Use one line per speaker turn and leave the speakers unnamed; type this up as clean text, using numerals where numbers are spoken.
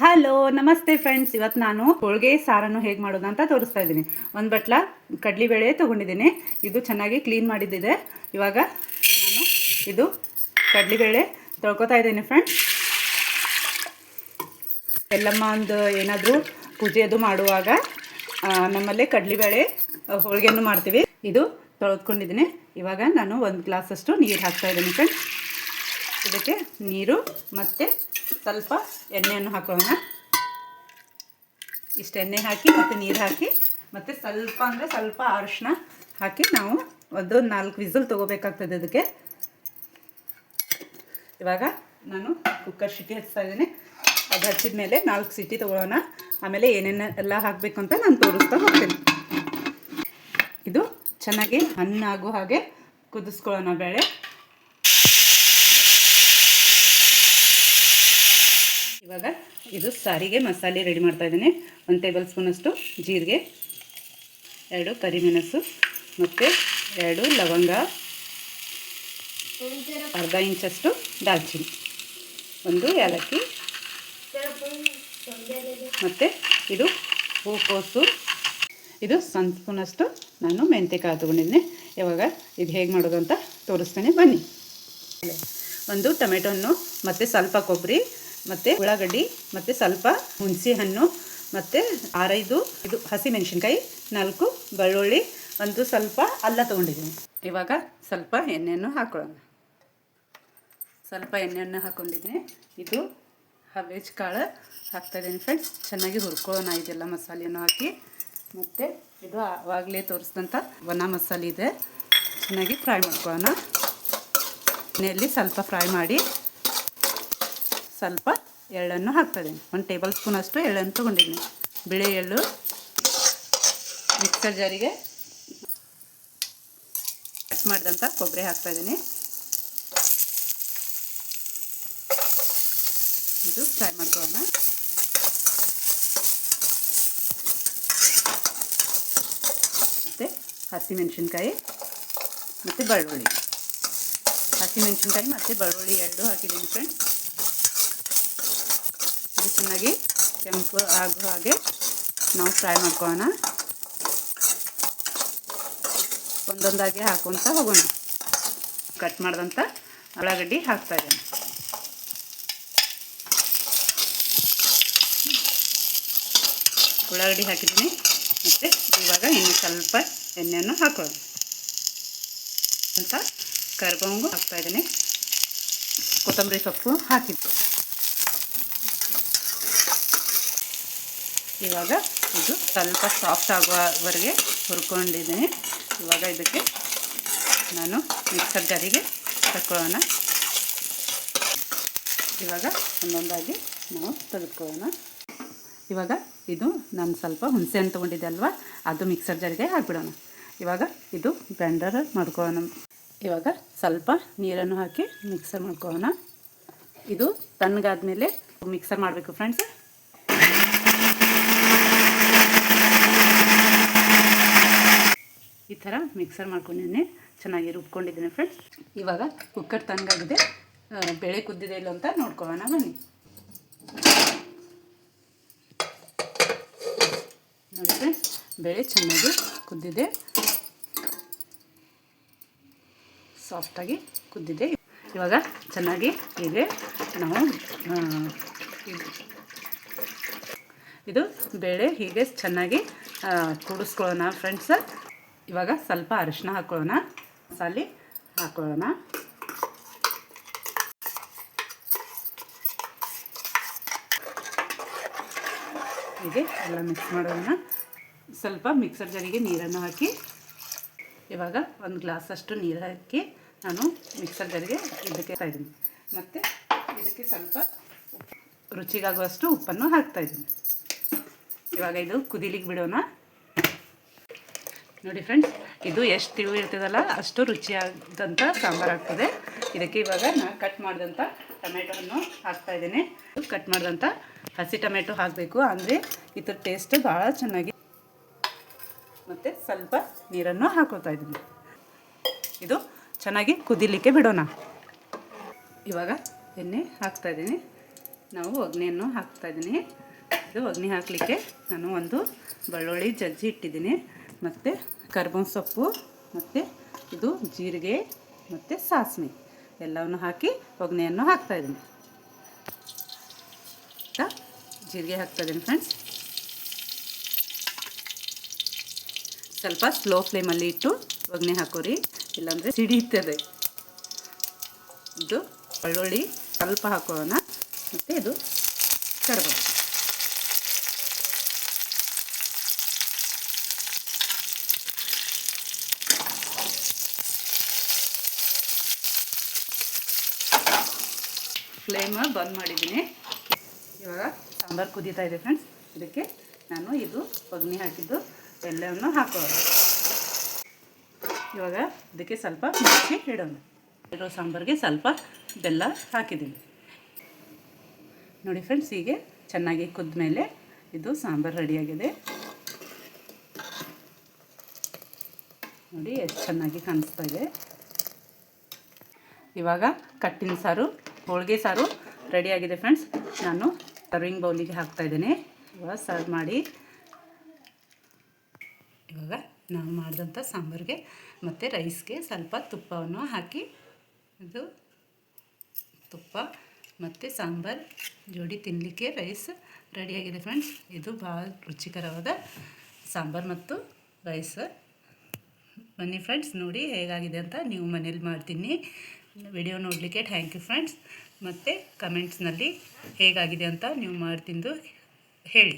Hello ನಮಸ್ತೆ friends, ಇವತ್ತು ನಾನು ಹೋಳಿಗೆ ಸಾರನ್ನು ಹೇಗೆ ಮಾಡೋದು ಅಂತ ತೋರಿಸ್ತಾ ಇದ್ದೀನಿ. ಒಂದು ಬಟ್ಲ ಕಡಲೆಬೇಳೆ ತೊಗೊಂಡಿದ್ದೀನಿ. ಇದು ಚೆನ್ನಾಗಿ ಕ್ಲೀನ್ ಮಾಡಿದ್ದಿದೆ. ಇವಾಗ ನಾನು ಇದು ಕಡಲೆಬೇಳೆ ತೊಳ್ಕೊತಾ ಇದ್ದೀನಿ ಫ್ರೆಂಡ್ಸ್. ಎಲ್ಲಮ್ಮ ಒಂದು ಏನಾದರೂ ಪೂಜೆ ಅದು ಮಾಡುವಾಗ ನಮ್ಮಲ್ಲಿ ಕಡಲೆಬೇಳೆ ಹೋಳಿಗೆಯನ್ನು ಮಾಡ್ತೀವಿ. ಇದು ತೊಳೆದ್ಕೊಂಡಿದ್ದೀನಿ. ಇವಾಗ ನಾನು ಒಂದು ಗ್ಲಾಸಷ್ಟು ನೀರು ಹಾಕ್ತಾಯಿದ್ದೀನಿ ಫ್ರೆಂಡ್ಸ್. ಇದಕ್ಕೆ ನೀರು ಮತ್ತು ಸ್ವಲ್ಪ ಎಣ್ಣೆಯನ್ನು ಹಾಕೋಣ. ಇಷ್ಟು ಎಣ್ಣೆ ಹಾಕಿ ಮತ್ತು ನೀರು ಹಾಕಿ ಮತ್ತು ಸ್ವಲ್ಪ ಅಂದರೆ ಸ್ವಲ್ಪ ಅರಿಶಿನ ಹಾಕಿ ನಾವು ಒಂದು 4 ವಿಸಿಲ್ ತೊಗೋಬೇಕಾಗ್ತದೆ. ಇದಕ್ಕೆ ಇವಾಗ ನಾನು ಕುಕ್ಕರ್ ಸಿಟಿ ಹಚ್ತಾ ಇದ್ದೀನಿ. ಅದು ಹಚ್ಚಿದ ಮೇಲೆ 4 ಸಿಟಿ ತೊಗೊಳ್ಳೋಣ. ಆಮೇಲೆ ಏನೇನೆಲ್ಲ ಹಾಕಬೇಕು ಅಂತ ನಾನು ತೋರಿಸ್ತಾ ಹೋಗ್ತೀನಿ. ಇದು ಚೆನ್ನಾಗಿ ಹಣ್ಣಾಗೋ ಹಾಗೆ ಕುದಿಸ್ಕೊಳ್ಳೋಣ ಬೇಳೆ. ಇವಾಗ ಇದು ಸಾರಿಗೆ ಮಸಾಲೆ ರೆಡಿ ಮಾಡ್ತಾ ಇದ್ದೀನಿ. 1 ಟೇಬಲ್ ಸ್ಪೂನಷ್ಟು ಜೀರಿಗೆ, 2 ಕರಿಮೆಣಸು ಮತ್ತು 2 ಲವಂಗ, ಅರ್ಧ ಇಂಚಷ್ಟು ದಾಲ್ಚಿನ್ನಿ, 1 ಏಲಕ್ಕಿ ಮತ್ತು ಇದು ಹೂಕೋಸು. ಇದು 1 ಸ್ಪೂನಷ್ಟು ನಾನು ಮೆಂತ್ಯಕಾಳು ತೊಗೊಂಡಿದ್ದೀನಿ. ಇವಾಗ ಇದು ಹೇಗೆ ಮಾಡೋದು ಅಂತ ತೋರಿಸ್ತೇನೆ ಬನ್ನಿ. 1 ಟೊಮೆಟೊನ್ನು ಮತ್ತು ಸ್ವಲ್ಪ ಕೊಬ್ಬರಿ ಮತ್ತು ಉಳ್ಳಾಗಡ್ಡಿ ಮತ್ತು ಸ್ವಲ್ಪ ಹುಣಸೆ ಹಣ್ಣು ಮತ್ತು 6-5 ಇದು ಹಸಿಮೆಣಸಿನ್ಕಾಯಿ, 4 ಬೆಳ್ಳುಳ್ಳಿ, ಒಂದು ಸ್ವಲ್ಪ ಅಲ್ಲ ತೊಗೊಂಡಿದ್ದೀನಿ. ಇವಾಗ ಸ್ವಲ್ಪ ಎಣ್ಣೆಯನ್ನು ಹಾಕೊಳ್ಳೋಣ. ಸ್ವಲ್ಪ ಎಣ್ಣೆಯನ್ನು ಹಾಕ್ಕೊಂಡಿದ್ದೀನಿ. ಇದು ಹವೇಜ್ ಕಾಳು ಹಾಕ್ತಾಯಿದ್ದೀನಿ ಫ್ರೆಂಡ್ಸ್. ಚೆನ್ನಾಗಿ ಹುರ್ಕೊಳ್ಳೋಣ ಇದೆಲ್ಲ ಮಸಾಲೆಯನ್ನು ಹಾಕಿ. ಮತ್ತು ಇದು ಆವಾಗಲೇ ತೋರಿಸಿದಂಥ ಒಣ ಮಸಾಲೆ ಇದೆ, ಚೆನ್ನಾಗಿ ಫ್ರೈ ಮಾಡ್ಕೊಳ್ಳೋಣ. ಎಣ್ಣೆಯಲ್ಲಿ ಸ್ವಲ್ಪ ಫ್ರೈ ಮಾಡಿ ಸ್ವಲ್ಪ ಎಳ್ಳನ್ನು ಹಾಕ್ತಾಯಿದ್ದೀನಿ. 1 ಟೇಬಲ್ ಸ್ಪೂನಷ್ಟು ಎಳ್ಳನ್ನು ತೊಗೊಂಡಿದ್ದೀನಿ. ಬಿಳಿ ಎಳ್ಳು ಮಿಕ್ಸರ್ ಜಾರಿಗೆ ಕಟ್ ಮಾಡಿದಂಥ ಕೊಬ್ಬರಿ ಹಾಕ್ತಾಯಿದ್ದೀನಿ. ಇದು ಫ್ರೈ ಮಾಡ್ಕೊಳ್ಳೋಣ. ಮತ್ತು ಹಸಿಮೆಣಸಿನ್ಕಾಯಿ ಮತ್ತು ಬೆಳ್ಳುಳ್ಳಿ, ಹಸಿಮೆಣಸಿನ್ಕಾಯಿ ಮತ್ತು ಬೆಳ್ಳುಳ್ಳಿ 2 ಹಾಕಿದ್ದೀನಿ ಫ್ರೆಂಡ್ಸ್. ಇದು ಚೆನ್ನಾಗಿ ಕೆಂಪು ಆಗೋ ಹಾಗೆ ನಾವು ಫ್ರೈ ಮಾಡ್ಕೊಳ್ಳೋಣ. ಒಂದೊಂದಾಗಿ ಹಾಕುವಂತ ಹೋಗೋಣ. ಕಟ್ ಮಾಡಿದಂಥ ಉಳ್ಳಾಗಡ್ಡಿ ಹಾಕ್ತಾಯಿದ್ದೀನಿ. ಉಳ್ಳಾಗಡ್ಡಿ ಹಾಕಿದ್ದೀನಿ. ಮತ್ತು ಇವಾಗ ಇನ್ನು ಸ್ವಲ್ಪ ಎಣ್ಣೆಯನ್ನು ಹಾಕೋಣ ಅಂತ ಕರಿಬೇವು ಹಾಕ್ತಾಯಿದ್ದೀನಿ. ಕೊತ್ತಂಬರಿ ಸೊಪ್ಪು ಹಾಕಿದ್ದು. ಇವಾಗ ಇದು ಸ್ವಲ್ಪ ಸಾಫ್ಟ್ ಆಗುವವರೆಗೆ ಹುರ್ಕೊಂಡಿದ್ದೀನಿ. ಇವಾಗ ಇದಕ್ಕೆ ನಾನು ಮಿಕ್ಸರ್ ಜಾರಿಗೆ ತಗೊಳ್ಳೋಣ. ಇವಾಗ ಒಂದೊಂದಾಗಿ ನಾವು ತೆಗೆದುಕೊಳ್ಳೋಣ. ಇವಾಗ ಇದು ನಾನು ಸ್ವಲ್ಪ ಹುಣಸೆ ಹಣ್ಣು ತೊಗೊಂಡಿದ್ದೆ ಅಲ್ವಾ, ಅದು ಮಿಕ್ಸರ್ ಜಾರಿಗೆ ಹಾಕಿಬಿಡೋಣ. ಇವಾಗ ಇದು ಗ್ರೈಂಡರ್ ಮಾಡ್ಕೊಳ್ಳೋಣ. ಇವಾಗ ಸ್ವಲ್ಪ ನೀರನ್ನು ಹಾಕಿ ಮಿಕ್ಸರ್ ಮಾಡ್ಕೊಳ್ಳೋಣ. ಇದು ತಣ್ಣಗಾದ್ಮೇಲೆ ಮಿಕ್ಸರ್ ಮಾಡಬೇಕು ಫ್ರೆಂಡ್ಸ್. ಈ ಥರ ಮಿಕ್ಸರ್ ಮಾಡ್ಕೊಂಡಿದ್ದೀನಿ, ಚೆನ್ನಾಗಿ ರುಬ್ಕೊಂಡಿದ್ದೀನಿ ಫ್ರೆಂಡ್ಸ್. ಇವಾಗ ಕುಕ್ಕರ್ ತಣ್ಣಗಾಗಿದೆ, ಬೇಳೆ ಕುದ್ದಿದೆ ಇಲ್ಲ ಅಂತ ನೋಡ್ಕೊಳ್ಳೋಣ ಬನ್ನಿ. ನೋಡಿ ಫ್ರೆಂಡ್ಸ್, ಬೇಳೆ ಚೆನ್ನಾಗಿ ಕುದ್ದಿದೆ, ಸಾಫ್ಟಾಗಿ ಕುದ್ದಿದೆ. ಇವಾಗ ಚೆನ್ನಾಗಿ ಹೀಗೆ ನಾವು ಇದು ಬೇಳೆ ಹೀಗೆ ಚೆನ್ನಾಗಿ ಕೂಡಿಸ್ಕೊಳ್ಳೋಣ ಫ್ರೆಂಡ್ಸ್. ಇವಾಗ ಸ್ವಲ್ಪ ಅರಿಶಿನ ಹಾಕ್ಕೊಳ್ಳೋಣ, ಮಸಾಲೆ ಹಾಕ್ಕೊಳ್ಳೋಣ. ಹೀಗೆ ಎಲ್ಲ ಮಿಕ್ಸ್ ಮಾಡೋಣ. ಸ್ವಲ್ಪ ಮಿಕ್ಸರ್ ಜಾರಿಗೆ ನೀರನ್ನು ಹಾಕಿ ಇವಾಗ 1 ಗ್ಲಾಸಷ್ಟು ನೀರು ಹಾಕಿ ನಾನು ಮಿಕ್ಸರ್ ಜಾರಿಗೆ ಇದಕ್ಕೆ ಹಾಕ್ತಾಯಿದ್ದೀನಿ. ಮತ್ತು ಇದಕ್ಕೆ ಸ್ವಲ್ಪ ರುಚಿಗಾಗುವಷ್ಟು ಉಪ್ಪನ್ನು ಹಾಕ್ತಾಯಿದ್ದೀನಿ. ಇವಾಗ ಇದು ಕುದಿಲಿಕ್ಕೆ ಬಿಡೋಣ. ನೋಡಿ ಫ್ರೆಂಡ್ಸ್, ಇದು ಎಷ್ಟು ತಿಳು ಇರ್ತದಲ್ಲ ಅಷ್ಟು ರುಚಿಯಾದಂಥ ಸಾಂಬಾರು ಆಗ್ತದೆ. ಇದಕ್ಕೆ ಇವಾಗ ನಾನು ಕಟ್ ಮಾಡಿದಂಥ ಟೊಮೆಟೊವನ್ನು ಹಾಕ್ತಾಯಿದ್ದೀನಿ. ಕಟ್ ಮಾಡಿದಂಥ ಹಸಿ ಟೊಮೆಟೊ ಹಾಕಬೇಕು, ಅಂದರೆ ಇದ್ರ ಟೇಸ್ಟ್ ಭಾಳ ಚೆನ್ನಾಗಿ. ಮತ್ತು ಸ್ವಲ್ಪ ನೀರನ್ನು ಹಾಕೋತಾ ಇದ್ದೀನಿ. ಇದು ಚೆನ್ನಾಗಿ ಕುದಿಲಿಕ್ಕೆ ಬಿಡೋಣ. ಇವಾಗ ಎಣ್ಣೆ ಹಾಕ್ತಾಯಿದ್ದೀನಿ. ನಾವು ಒಗ್ಗರಣೆಯನ್ನು ಹಾಕ್ತಾಯಿದ್ದೀನಿ. ಇದು ಒಗ್ಗರಣೆ ಹಾಕಲಿಕ್ಕೆ ನಾನು ಒಂದು ಬೆಳ್ಳುಳ್ಳಿ ಜಜ್ಜಿ ಇಟ್ಟಿದ್ದೀನಿ, ಮತ್ತು ಕರ್ಬೇವಿನ ಸೊಪ್ಪು, ಮತ್ತು ಇದು ಜೀರಿಗೆ ಮತ್ತು ಸಾಸಿವೆ ಎಲ್ಲವನ್ನು ಹಾಕಿ ಒಗ್ಗರಣೆಯನ್ನು ಹಾಕ್ತಾಯಿದ್ದೀನಿ. ಜೀರಿಗೆ ಹಾಕ್ತಾಯಿದ್ದೀನಿ ಫ್ರೆಂಡ್ಸ್. ಸ್ವಲ್ಪ ಸ್ಲೋ ಫ್ಲೇಮಲ್ಲಿ ಇಟ್ಟು ಒಗ್ಗರಣೆ ಹಾಕೋರಿ, ಇಲ್ಲಾಂದರೆ ಸಿಡಿಯುತ್ತದೆ. ಇದು ಬೆಳ್ಳುಳ್ಳಿ ಸ್ವಲ್ಪ ಹಾಕೋಣ, ಮತ್ತು ಇದು ಕರಿಬೇವು. ಫ್ಲೇಮ್ ಬಂದ್ ಮಾಡಿದ್ದೀನಿ. ಇವಾಗ ಸಾಂಬಾರು ಕುದೀತಾ ಇದೆ ಫ್ರೆಂಡ್ಸ್. ಇದಕ್ಕೆ ನಾನು ಇದು ಒಗ್ಗರಣೆ ಹಾಕಿದ್ದು ಎಲ್ಲವನ್ನು ಹಾಕೋಣ. ಇವಾಗ ಇದಕ್ಕೆ ಸ್ವಲ್ಪ ಮುಚ್ಚಿ ಇಡೋಣ. ಇರೋ ಸಾಂಬಾರಿಗೆ ಸ್ವಲ್ಪ ಬೆಲ್ಲ ಹಾಕಿದ್ದೀನಿ ನೋಡಿ ಫ್ರೆಂಡ್ಸ್. ಹೀಗೆ ಚೆನ್ನಾಗಿ ಕುದ್ದ ಮೇಲೆ ಇದು ಸಾಂಬಾರು ರೆಡಿಯಾಗಿದೆ ನೋಡಿ, ಎಷ್ಟು ಚೆನ್ನಾಗಿ ಕಾಣಿಸ್ತಾ ಇದೆ. ಇವಾಗ ಕಟ್ಟಿನ ಸಾರು, ಹೋಳಿಗೆ ಸಾರು ರೆಡಿಯಾಗಿದೆ ಫ್ರೆಂಡ್ಸ್. ನಾನು ಸರ್ವಿಂಗ್ ಬೌಲಿಗೆ ಹಾಕ್ತಾಯಿದ್ದೀನಿ. ಇವಾಗ ಸರ್ವ್ ಮಾಡಿ, ಇವಾಗ ನಾವು ಮಾಡಿದಂಥ ಸಾಂಬಾರಿಗೆ ಮತ್ತು ರೈಸ್ಗೆ ಸ್ವಲ್ಪ ತುಪ್ಪವನ್ನು ಹಾಕಿ, ಇದು ತುಪ್ಪ ಮತ್ತು ಸಾಂಬಾರು ಜೋಡಿ ತಿನ್ನಲಿಕ್ಕೆ ರೈಸ್ ರೆಡಿಯಾಗಿದೆ ಫ್ರೆಂಡ್ಸ್. ಇದು ಭಾಳ ರುಚಿಕರವಾದ ಸಾಂಬಾರು ಮತ್ತು ರೈಸ್. ಬನ್ನಿ ಫ್ರೆಂಡ್ಸ್, ನೋಡಿ ಹೇಗಾಗಿದೆ ಅಂತ. ನೀವು ಮನೇಲಿ ಮಾಡ್ತೀನಿ. ವಿಡಿಯೋ ನೋಡಲಿಕ್ಕೆ ಥ್ಯಾಂಕ್ ಯು ಫ್ರೆಂಡ್ಸ್. ಮತ್ತು ಕಮೆಂಟ್ಸ್ನಲ್ಲಿ ಹೇಗಾಗಿದೆ ಅಂತ ನೀವು ಮಾಡಿ ತಿಂದು ಹೇಳಿ.